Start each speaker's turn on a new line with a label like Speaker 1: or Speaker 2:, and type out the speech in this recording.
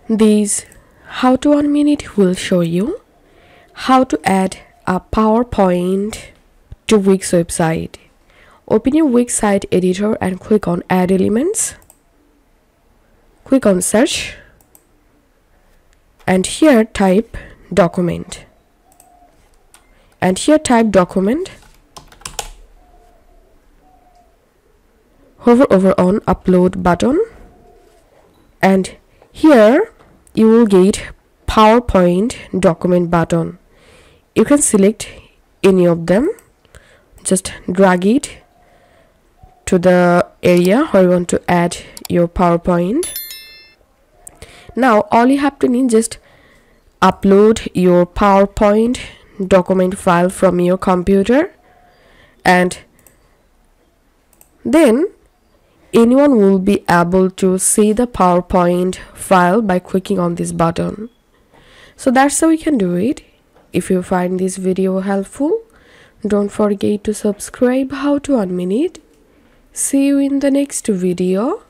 Speaker 1: This how to 1 minute will show you how to add a PowerPoint to Wix website. Open your Wix site editor and click on Add Elements. Click on Search and here type Document. And here type Document. Hover over on Upload button and here you will get PowerPoint document button. You can select any of them. Just drag it to the area where you want to add your PowerPoint. Now all you have to need just upload your PowerPoint document file from your computer, and then anyone will be able to see the PowerPoint file by clicking on this button. So that's how we can do it. If you find this video helpful, don't forget to subscribe How to 1 Minute. See you in the next video.